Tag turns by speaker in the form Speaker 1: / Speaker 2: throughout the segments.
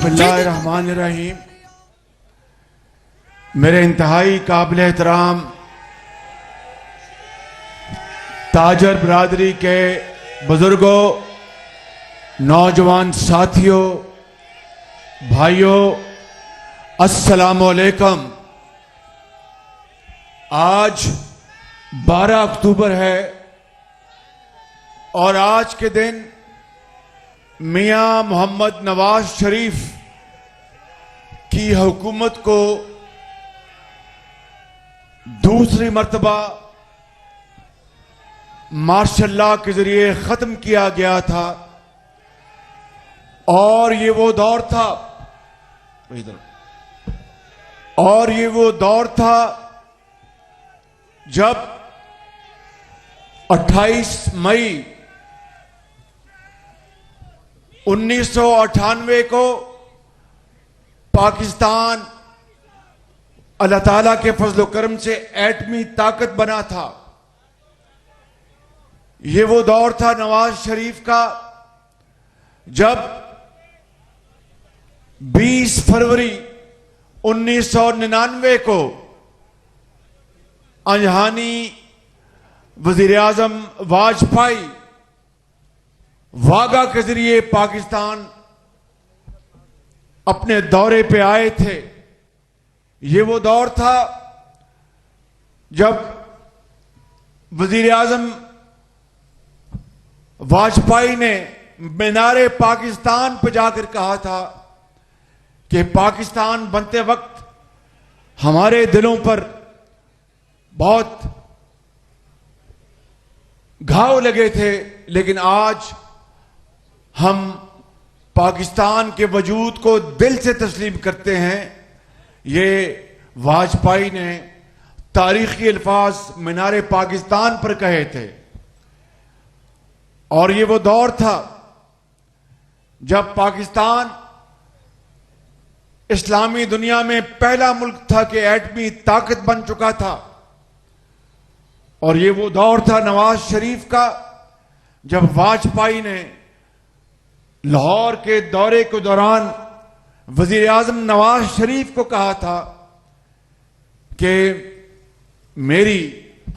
Speaker 1: बिस्मिल्लाहिर्रहमानिर्रहीम। मेरे इंतहाई काबिल एहतराम ताजर बरादरी के बुजुर्गों, नौजवान साथियों, भाइयों, अस्सलामुअलैकुम। आज 12 अक्टूबर है और आज के दिन मियां मोहम्मद नवाज शरीफ की हुकूमत को दूसरी मर्तबा मार्शल लॉ के जरिए खत्म किया गया था। और ये वो दौर था जब 28 मई 1998 को पाकिस्तान अल्लाह ताला के फजल करम से एटमी ताकत बना था। ये वो दौर था नवाज शरीफ का जब 20 फरवरी 1999 को अंजहानी वजीर आजम वाजपेयी वागा के जरिए पाकिस्तान अपने दौरे पे आए थे। ये वो दौर था जब वजीर आजम वाजपेयी ने मीनारे पाकिस्तान पर जाकर कहा था कि पाकिस्तान बनते वक्त हमारे दिलों पर बहुत घाव लगे थे, लेकिन आज हम पाकिस्तान के वजूद को दिल से तस्लीम करते हैं। ये वाजपेयी ने तारीखी अल्फाज मीनारे पाकिस्तान पर कहे थे। और ये वो दौर था जब पाकिस्तान इस्लामी दुनिया में पहला मुल्क था कि एटमी ताकत बन चुका था। और ये वो दौर था नवाज शरीफ का जब वाजपेयी ने लाहौर के दौरे के दौरान वजीर आजम नवाज शरीफ को कहा था कि मेरी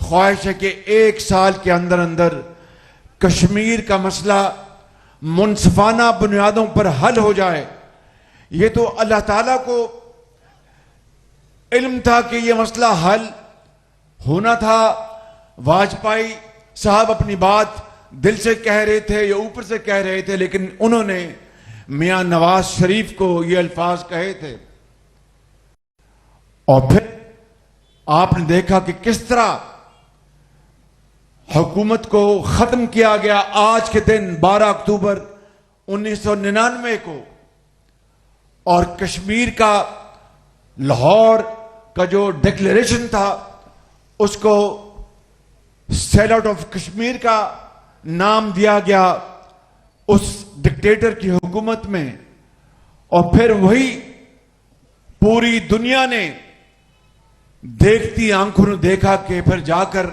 Speaker 1: ख्वाहिश है कि 1 साल के अंदर अंदर कश्मीर का मसला मुनसिफाना बुनियादों पर हल हो जाए। ये तो अल्लाह ताला को इल्म था कि यह मसला हल होना था। वाजपेयी साहब अपनी बात दिल से कह रहे थे या ऊपर से कह रहे थे, लेकिन उन्होंने मियां नवाज शरीफ को ये अल्फाज कहे थे। और फिर आपने देखा कि किस तरह हुकूमत को खत्म किया गया आज के दिन 12 अक्टूबर 1999 को। और कश्मीर का लाहौर का जो डिक्लेरेशन था उसको सेल आउट ऑफ कश्मीर का नाम दिया गया उस डिक्टेटर की हुकूमत में। और फिर वही पूरी दुनिया ने देखती आंखों ने देखा कि फिर जाकर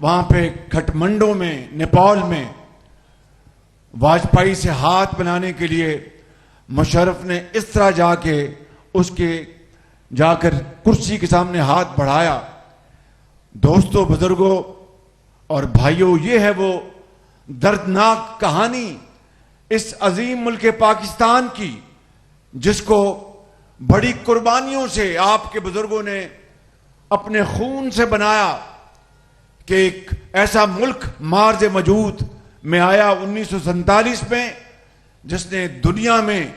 Speaker 1: वहां पे काठमांडू में नेपाल में वाजपेयी से हाथ बनाने के लिए मुशर्रफ ने इस तरह जाकर कुर्सी के सामने हाथ बढ़ाया। दोस्तों, बुजुर्गों और भाइयों, ये है वो दर्दनाक कहानी इस अजीम मुल्क पाकिस्तान की, जिसको बड़ी कुर्बानियों से आपके बुजुर्गों ने अपने खून से बनाया कि एक ऐसा मुल्क मार्ज मजूद में आया 1947 में, जिसने दुनिया में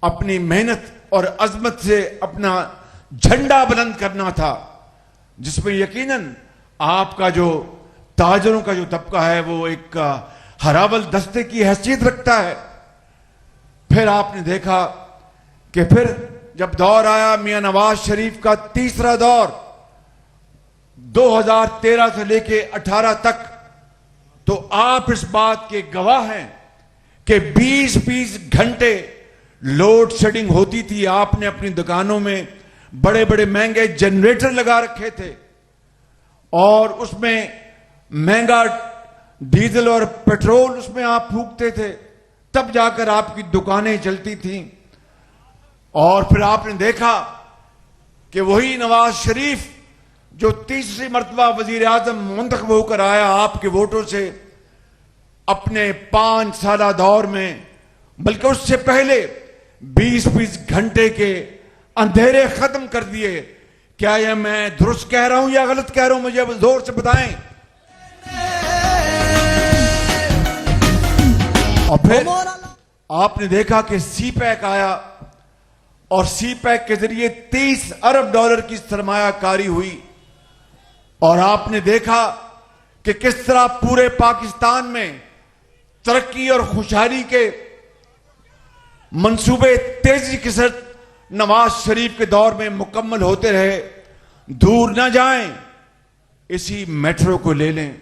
Speaker 1: अपनी मेहनत और अजमत से अपना झंडा बुलंद करना था, जिसमें यकीनन आपका जो ताजरों का जो तबका है वो एक हरावल दस्ते की हैसियत रखता है। फिर आपने देखा कि फिर जब दौर आया मियां नवाज शरीफ का तीसरा दौर 2013 से लेके 18 तक, तो आप इस बात के गवाह हैं कि 20-20 घंटे लोड शेडिंग होती थी। आपने अपनी दुकानों में बड़े बड़े महंगे जनरेटर लगा रखे थे और उसमें महंगा डीजल और पेट्रोल उसमें आप फूकते थे, तब जाकर आपकी दुकानें चलती थीं। और फिर आपने देखा कि वही नवाज शरीफ जो तीसरी मर्तबा वजीर आजम मुंतखब होकर आया आपके वोटों से, अपने 5 साला दौर में, बल्कि उससे पहले 20-20 घंटे के अंधेरे खत्म कर दिए। क्या यह मैं दुरुस्त कह रहा हूं या गलत कह रहा हूं? मुझे जोर से बताएं। और फिर आपने देखा कि सी पैक आया और सी पैक के जरिए 30 अरब डॉलर की सरमायाकारी हुई। और आपने देखा कि किस तरह पूरे पाकिस्तान में तरक्की और खुशहाली के मंसूबे तेजी के साथ नवाज शरीफ के दौर में मुकम्मल होते रहे। दूर ना जाएं, इसी मेट्रो को ले लें।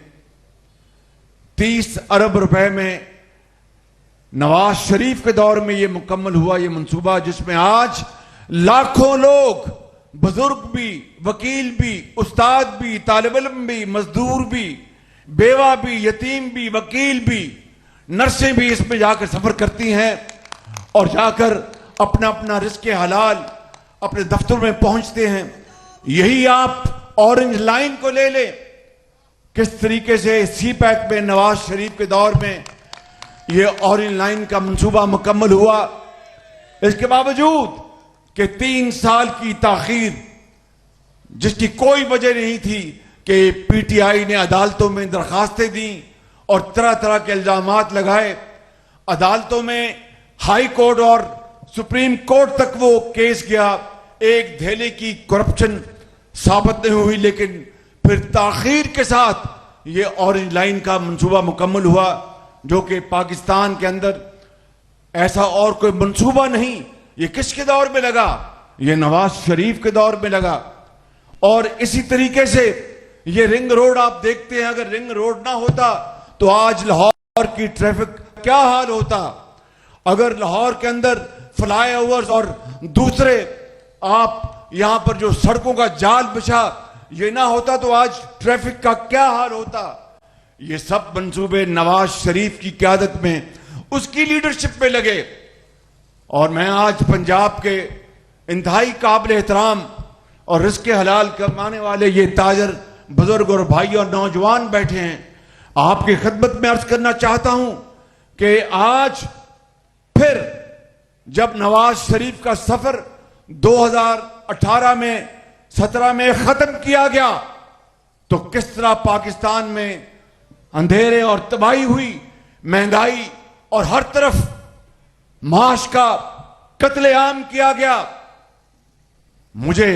Speaker 1: 30 अरब रुपए में नवाज शरीफ के दौर में यह मुकम्मल हुआ, यह मंसूबा, जिसमें आज लाखों लोग, बुजुर्ग भी, वकील भी, उस्ताद भी, तालिब इल्म भी, मजदूर भी, बेवा भी, यतीम भी, वकील भी, नर्सें भी इसमें जाकर सफर करती हैं और जाकर अपना अपना रिज़्क़ हलाल अपने दफ्तर में पहुंचते हैं। यही आप ऑरेंज लाइन को ले लें, किस तरीके से सी पैक में नवाज शरीफ के दौर में यह ऑरेंज लाइन का मंसूबा मुकम्मल हुआ। इसके बावजूद कि 3 साल की ताखीर, जिसकी कोई वजह नहीं थी, कि पीटीआई ने अदालतों में दरखास्तें दी और तरह तरह के इल्जामात लगाए। अदालतों में हाई कोर्ट और सुप्रीम कोर्ट तक वो केस गया, एक धेले की करप्शन साबित नहीं हुई, लेकिन फिर ताखीर के साथ ये ऑरेंज लाइन का मंसूबा मुकम्मल हुआ, जो कि पाकिस्तान के अंदर ऐसा और कोई मंसूबा नहीं। ये किसके दौर में लगा? ये नवाज शरीफ के दौर में लगा। और इसी तरीके से ये रिंग रोड आप देखते हैं, अगर रिंग रोड ना होता तो आज लाहौर की ट्रैफिक क्या हाल होता। अगर लाहौर के अंदर फ्लाईओवर्स और दूसरे आप यहां पर जो सड़कों का जाल बिछा, ये ना होता तो आज ट्रैफिक का क्या हाल होता। ये सब मंसूबे नवाज शरीफ की क़यादत में, उसकी लीडरशिप में लगे। और मैं आज पंजाब के इंतहाई काबिल एहतराम और रिज़्क़ हलाल कमाने वाले ये ताजर बुजुर्ग और भाई और नौजवान बैठे हैं, आपकी खिदमत में अर्ज करना चाहता हूं कि आज फिर जब नवाज शरीफ का सफर 2018 में 17 में खत्म किया गया, तो किस तरह पाकिस्तान में अंधेरे और तबाही हुई, महंगाई और हर तरफ माश का कत्लेआम किया गया। मुझे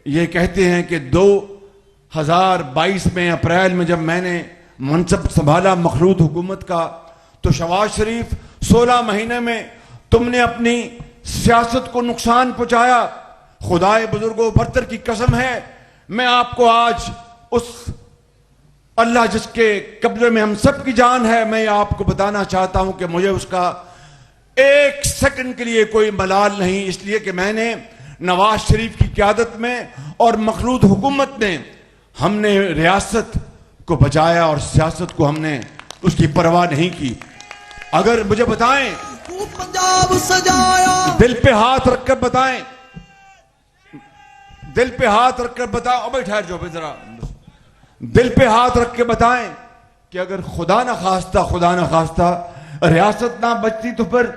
Speaker 1: ये कहते हैं कि 2022 में अप्रैल में जब मैंने मनसब संभाला मखलूत हुकूमत का, तो शहबाज शरीफ 16 महीने में तुमने अपनी सियासत को नुकसान पहुंचाया। खुदाए बुजुर्गों बरतर की कसम है, मैं आपको आज उस अल्लाह जिसके कब्जे में हम सब की जान है, मैं आपको बताना चाहता हूं कि मुझे उसका 1 सेकंड के लिए कोई मलाल नहीं, इसलिए कि मैंने नवाज शरीफ की क़यादत में और मखलूत हुकूमत ने हमने रियासत को बचाया और सियासत को हमने उसकी परवाह नहीं की। अगर मुझे बताएं, पंजाब सजाया, दिल पे हाथ रखकर बताएं, दिल पे हाथ रखकर बताओ, भाई ठहर जाओ जरा, दिल पे हाथ रख के बताएं कि अगर खुदा ना खास्ता रियासत ना बचती तो फिर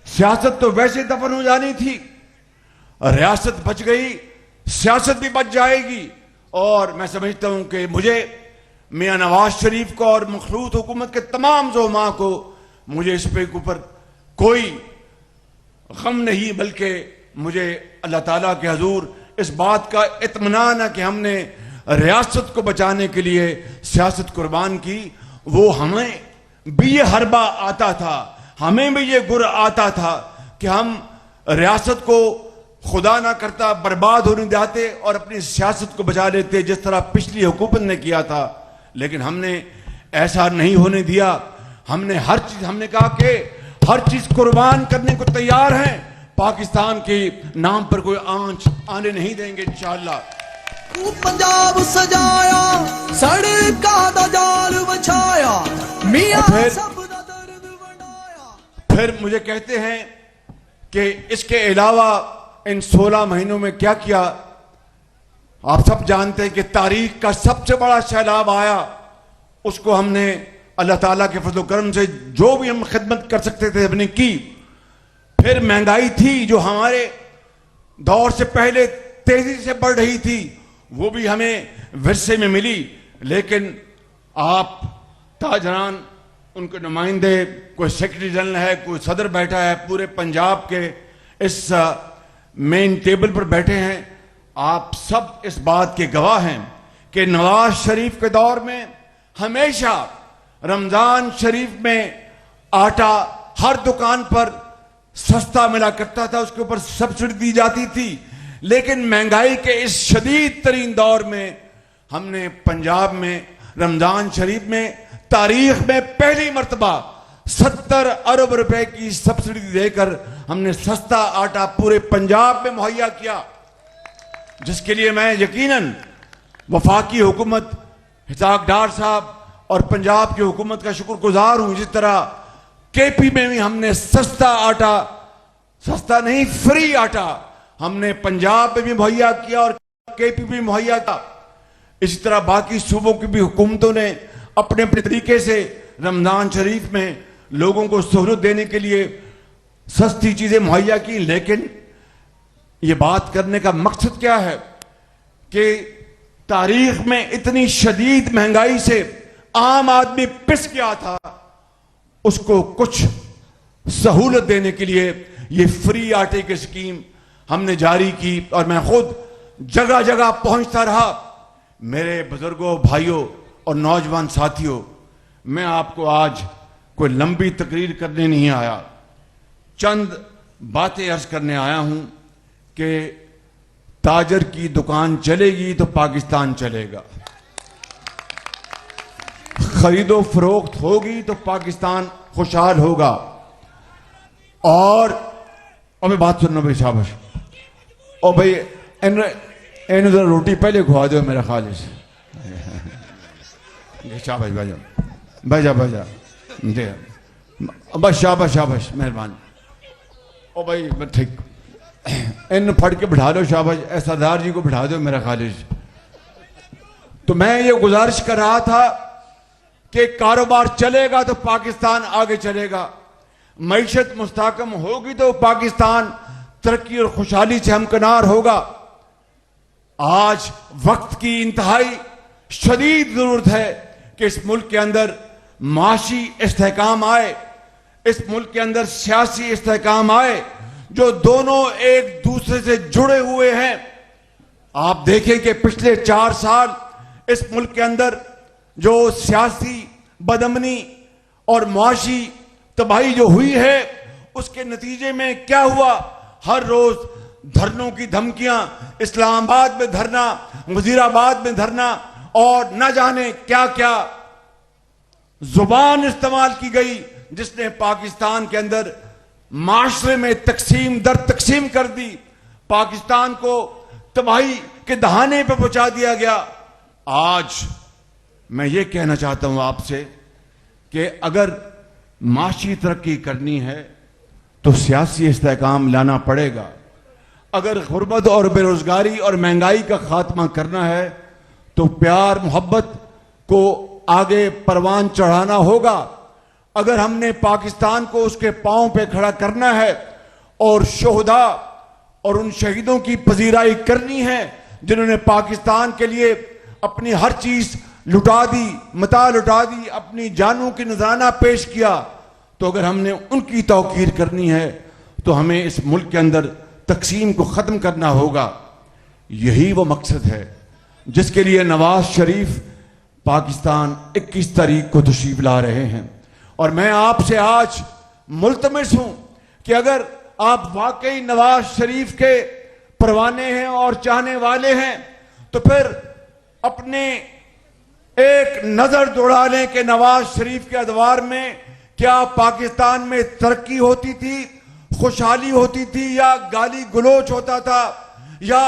Speaker 1: सियासत तो वैसे दफन हो जानी थी। रियासत बच गई, सियासत भी बच जाएगी। और मैं समझता हूं कि मुझे मियां नवाज शरीफ को और मखलूत हुकूमत के तमाम ज़ोमा को, मुझे इस पे ऊपर कोई गम नहीं, बल्कि मुझे अल्लाह ताला के हजूर इस बात का इत्मीनान है कि हमने रियासत को बचाने के लिए सियासत कुर्बान की। वो हमें भी ये हरबा आता था, हमें भी ये गुर आता था कि हम रियासत को खुदा ना करता बर्बाद होने देते और अपनी सियासत को बचा लेते, जिस तरह पिछली हुकूमत ने किया था। लेकिन हमने ऐसा नहीं होने दिया। हमने हर चीज, हमने कहा कि हर चीज कुर्बान करने को तैयार हैं, पाकिस्तान के नाम पर कोई आंच आने नहीं देंगे इंशाअल्लाह।
Speaker 2: पंजाब सजाया, सड़का दा जाल बिछाया, मियां सब दा दर्द वंडाया।
Speaker 1: फिर मुझे कहते हैं कि इसके अलावा इन 16 महीनों में क्या किया, आप सब जानते हैं कि तारीख का सबसे बड़ा सैलाब आया, उसको हमने अल्लाह ताला के फजल करम से जो भी हम खिदमत कर सकते थे हमने की। फिर महंगाई थी जो हमारे दौर से पहले तेजी से बढ़ रही थी, वो भी हमें विरसे में मिली। लेकिन आप ताजरान, उनके नुमाइंदे, कोई सेक्रेटरी जनरल है, कोई सदर बैठा है, पूरे पंजाब के इस मेन टेबल पर बैठे हैं, आप सब इस बात के गवाह हैं कि नवाज शरीफ के दौर में हमेशा रमजान शरीफ में आटा हर दुकान पर सस्ता मिला करता था, उसके ऊपर सब्सिडी दी जाती थी। लेकिन महंगाई के इस शदीद तरीन दौर में हमने पंजाब में रमजान शरीफ में तारीख में पहली मर्तबा 70 अरब रुपए की सब्सिडी देकर हमने सस्ता आटा पूरे पंजाब में मुहैया किया, जिसके लिए मैं यकीनन वफाकी हुकूमत, हिसाक डार साहब और पंजाब की हुकूमत का शुक्रगुजार हूं। जिस तरह केपी में भी हमने सस्ता आटा, सस्ता नहीं फ्री आटा हमने पंजाब में भी मुहैया किया और केपी में मुहैया किया। इसी तरह बाकी सूबों की भी हुकूमतों ने अपने अपने तरीके से रमजान शरीफ में लोगों को सहूलत देने के लिए सस्ती चीजें मुहैया की। लेकिन ये बात करने का मकसद क्या है कि तारीख में इतनी शदीद महंगाई से आम आदमी पिस गया था, उसको कुछ सहूलत देने के लिए ये फ्री आटे की स्कीम हमने जारी की और मैं खुद जगह जगह पहुंचता रहा। मेरे बुजुर्गों, भाइयों और नौजवान साथियों, मैं आपको आज कोई लंबी तकरीर करने नहीं आया, चंद बातें अर्ज करने आया हूं कि ताजर की दुकान चलेगी तो पाकिस्तान चलेगा, खरीदो फरोख्त होगी तो पाकिस्तान खुशहाल होगा। और अबे बात सुनना भाई, शाबाश। और भाई इन जरा रोटी पहले खुआ दो मेरा खालिश, शाबाश भाई, भाईजा भाईजा दे, बस शाबाश शाबाश, मेहरबानी। ओ भाई ठीक, इन फट के बिठा लो, शाबाश। सरदार जी को बिठा दो मेरा खालिश। तो मैं ये गुजारिश कर रहा था कि कारोबार चलेगा तो पाकिस्तान आगे चलेगा, मईशत मुस्तहकम होगी तो पाकिस्तान तरक्की और खुशहाली से हमकिनार होगा। आज वक्त की इंतहाई शदीद जरूरत है कि इस मुल्क के अंदर माशी इस्तेहकाम आए, इस मुल्क के अंदर सियासी इस्तेहकाम आए, जो दोनों एक दूसरे से जुड़े हुए हैं। आप देखें कि पिछले 4 साल इस मुल्क के अंदर जो सियासी बदअमनी और मुआशी तबाही जो हुई है, उसके नतीजे में क्या हुआ? हर रोज धरनों की धमकियां, इस्लामाबाद में धरना, वजीराबाद में धरना और न जाने क्या क्या जुबान इस्तेमाल की गई, जिसने पाकिस्तान के अंदर माशरे में तकसीम दर तकसीम कर दी, पाकिस्तान को तबाही के दहाने पर पहुंचा दिया गया। आज मैं ये कहना चाहता हूं आपसे कि अगर माशी तरक्की करनी है तो सियासी इस्तेहकाम लाना पड़ेगा। अगर गुर्बत और बेरोजगारी और महंगाई का खात्मा करना है तो प्यार मोहब्बत को आगे परवान चढ़ाना होगा। अगर हमने पाकिस्तान को उसके पांव पे खड़ा करना है और शोहदा और उन शहीदों की पजीराई करनी है जिन्होंने पाकिस्तान के लिए अपनी हर चीज लुटा दी, मता लुटा दी, अपनी जानों की नजराना पेश किया, तो अगर हमने उनकी तौकीर करनी है तो हमें इस मुल्क के अंदर तकसीम को खत्म करना होगा। यही वो मकसद है जिसके लिए नवाज शरीफ पाकिस्तान 21 तारीख को तशरीफ ला रहे हैं। और मैं आपसे आज मुल्तमिस हूं कि अगर आप वाकई नवाज शरीफ के परवाने हैं और चाहने वाले हैं तो फिर अपने एक नजर दौड़ा लें कि नवाज शरीफ के अदवार में क्या पाकिस्तान में तरक्की होती थी, खुशहाली होती थी, या गाली गलोच होता था, या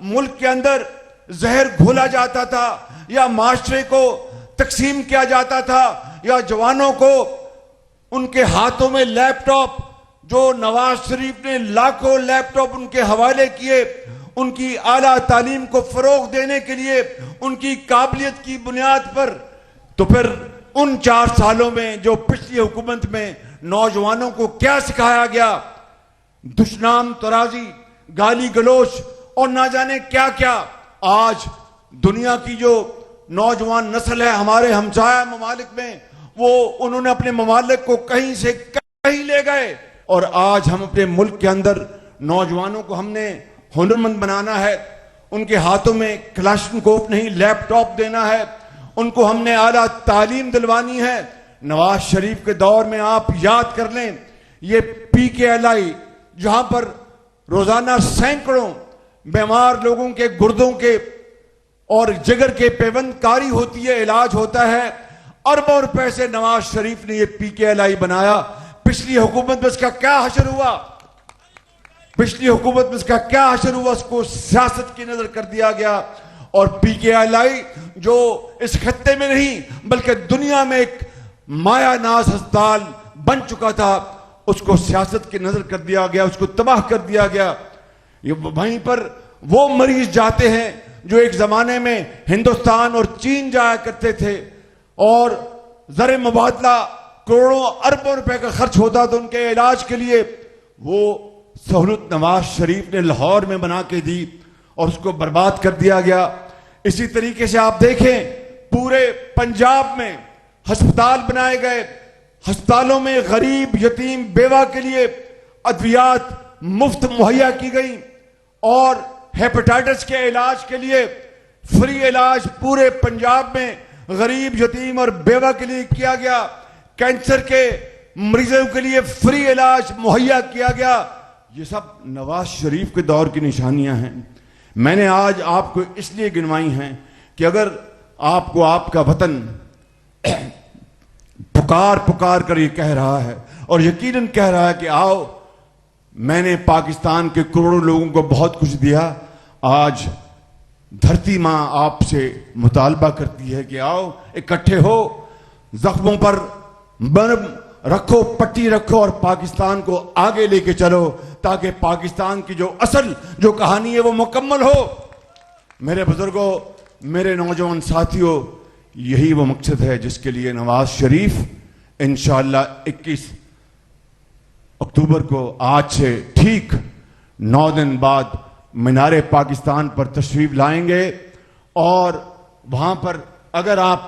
Speaker 1: मुल्क के अंदर जहर घोला जाता था, या माशरे को तकसीम किया जाता था, या जवानों को उनके हाथों में लैपटॉप जो नवाज शरीफ ने लाखों लैपटॉप उनके हवाले किए, उनकी आला तालीम को फरोग देने के लिए, उनकी काबिलियत की बुनियाद पर, तो फिर उन 4 सालों में जो पिछली हुकूमत में नौजवानों को क्या सिखाया गया, दुश्मनाम तराजी, गाली गलोच और ना जाने क्या क्या। आज दुनिया की जो नौजवान नस्ल है हमारे हमसाया ममालिक में, वो उन्होंने अपने ममालिक को कहीं से कहीं ले गए, और आज हम अपने मुल्क के अंदर नौजवानों को हमने हुनरमंद बनाना है। उनके हाथों में क्लाशनकोफ नहीं लैपटॉप देना है, उनको हमने आला तालीम दिलवानी है। नवाज शरीफ के दौर में आप याद कर लें, ये PKLI जहां पर रोजाना सैकड़ों बीमार लोगों के गुर्दों के और जिगर के पेवंदकारी होती है, इलाज होता है, अरबों रुपए से नवाज शरीफ ने ये PKLI बनाया। पिछली हुकूमत में इसका क्या हशर हुआ, पिछली हुकूमत में इसका क्या हशर हुआ, उसको सियासत की नजर कर दिया गया। और PKLI जो इस खत्ते में नहीं बल्कि दुनिया में एक मायानाज अस्पताल बन चुका था, उसको सियासत की नजर कर दिया गया, उसको तबाह कर दिया गया। ये वहीं पर वो मरीज जाते हैं जो एक जमाने में हिंदुस्तान और चीन जाया करते थे, और ज़र मुबादला करोड़ों अरबों रुपए का खर्च होता था उनके इलाज के लिए। वो सहूलत नवाज शरीफ ने लाहौर में बना के दी और उसको बर्बाद कर दिया गया। इसी तरीके से आप देखें, पूरे पंजाब में अस्पताल बनाए गए, अस्पतालों में गरीब यतीम बेवा के लिए अद्वियात मुफ्त मुहैया की गई, और हेपेटाइटिस के इलाज के लिए फ्री इलाज पूरे पंजाब में गरीब यतीम और बेवा के लिए किया गया। कैंसर के मरीजों के लिए फ्री इलाज मुहैया किया गया। ये सब नवाज शरीफ के दौर की निशानियां हैं। मैंने आज आपको इसलिए गिनवाई हैं कि अगर आपको आपका वतन पुकार पुकार कर ये कह रहा है, और यकीनन कह रहा है कि आओ, मैंने पाकिस्तान के करोड़ों लोगों को बहुत कुछ दिया, आज धरती मां आपसे मुतालबा करती है कि आओ इकट्ठे हो, जख्मों पर मरहम रखो, पट्टी रखो और पाकिस्तान को आगे लेके चलो, ताकि पाकिस्तान की जो असल जो कहानी है वो मुकम्मल हो। मेरे बुजुर्गों, मेरे नौजवान साथियों, यही वो मकसद है जिसके लिए नवाज शरीफ इंशाअल्लाह 21 अक्टूबर को आज से ठीक 9 दिन बाद मीनारे पाकिस्तान पर तशरीफ लाएंगे। और वहां पर अगर आप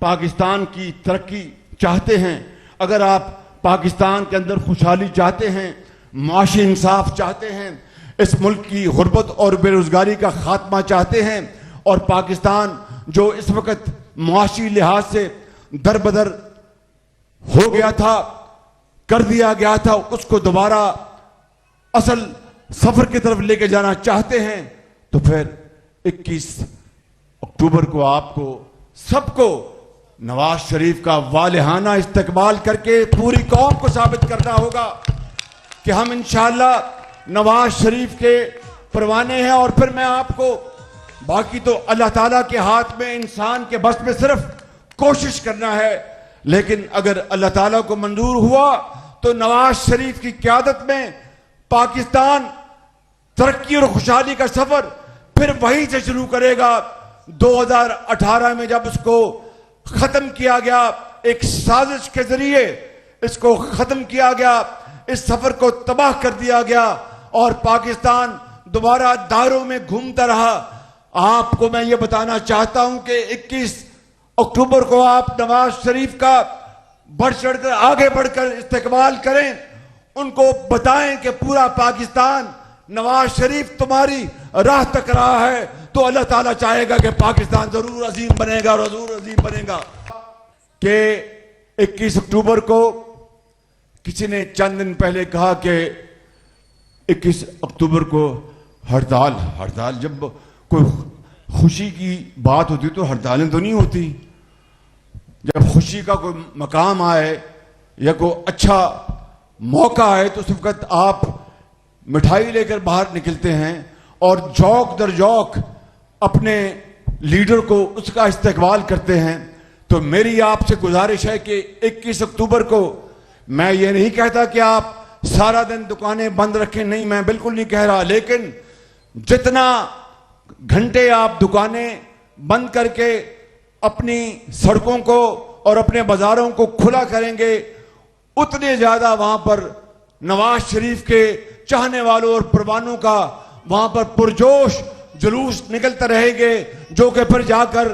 Speaker 1: पाकिस्तान की तरक्की चाहते हैं, अगर आप पाकिस्तान के अंदर खुशहाली चाहते हैं, माशी इंसाफ चाहते हैं, इस मुल्क की गुर्बत और बेरोजगारी का खात्मा चाहते हैं, और पाकिस्तान जो इस वक्त माशी लिहाज से दरबदर हो गया था, कर दिया गया था, उसको दोबारा असल सफर की तरफ लेके जाना चाहते हैं, तो फिर 21 अक्टूबर को आपको सबको नवाज शरीफ का वालिहाना इस्तकबाल करके पूरी कौम को साबित करना होगा कि हम इंशाअल्लाह नवाज शरीफ के परवाने हैं। और फिर मैं आपको, बाकी तो अल्लाह ताला के हाथ में, इंसान के बस में सिर्फ कोशिश करना है, लेकिन अगर अल्लाह ताला को मंजूर हुआ तो नवाज शरीफ की क़यादत में पाकिस्तान तरक्की और खुशहाली का सफर फिर वहीं से शुरू करेगा। 2018 में जब उसको खत्म किया गया, एक साजिश के जरिए इसको खत्म किया गया, इस सफर को तबाह कर दिया गया और पाकिस्तान दोबारा दायरों में घूमता रहा। आपको मैं ये बताना चाहता हूं कि 21 अक्टूबर को आप नवाज शरीफ का बढ़ चढ़कर आगे बढ़कर इस्तेकबाल करें, उनको बताएं कि पूरा पाकिस्तान नवाज शरीफ तुम्हारी राह तक रहा है, तो अल्लाह ताला चाहेगा कि पाकिस्तान जरूर अजीम बनेगा और जरूर अजीम बनेगा। कि 21 अक्टूबर को किसी ने चंद दिन पहले कहा कि 21 अक्टूबर को हड़ताल, जब कोई खुशी की बात होती तो हड़तालें तो नहीं होती। जब खुशी का कोई मकाम आए या कोई अच्छा मौका आए तो उस वक्त आप मिठाई लेकर बाहर निकलते हैं और जौक दर जौक अपने लीडर को उसका इस्तेकबाल करते हैं। तो मेरी आपसे गुजारिश है कि 21 अक्टूबर को मैं ये नहीं कहता कि आप सारा दिन दुकानें बंद रखें, नहीं, मैं बिल्कुल नहीं कह रहा, लेकिन जितना घंटे आप दुकानें बंद करके अपनी सड़कों को और अपने बाजारों को खुला करेंगे, उतने ज्यादा वहां पर नवाज शरीफ के चाहने वालों और परवानों का वहां पर पुरजोश जुलूस निकलते रहेंगे, जो कि फिर जाकर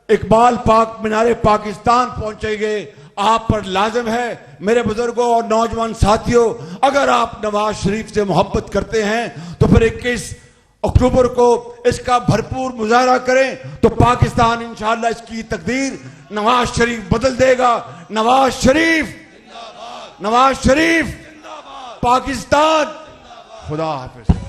Speaker 1: इकबाल पाक मीनारे पाकिस्तान पहुंचेंगे। आप पर लाजिम है मेरे बुजुर्गों और नौजवान साथियों, अगर आप नवाज शरीफ से मोहब्बत करते हैं तो फिर 21 अक्टूबर को इसका भरपूर मुजाहरा करें, तो पाकिस्तान इंशाअल्लाह इसकी तकदीर नवाज शरीफ बदल देगा। नवाज शरीफ, नवाज शरीफ, पाकिस्तान। खुदा हाफिज।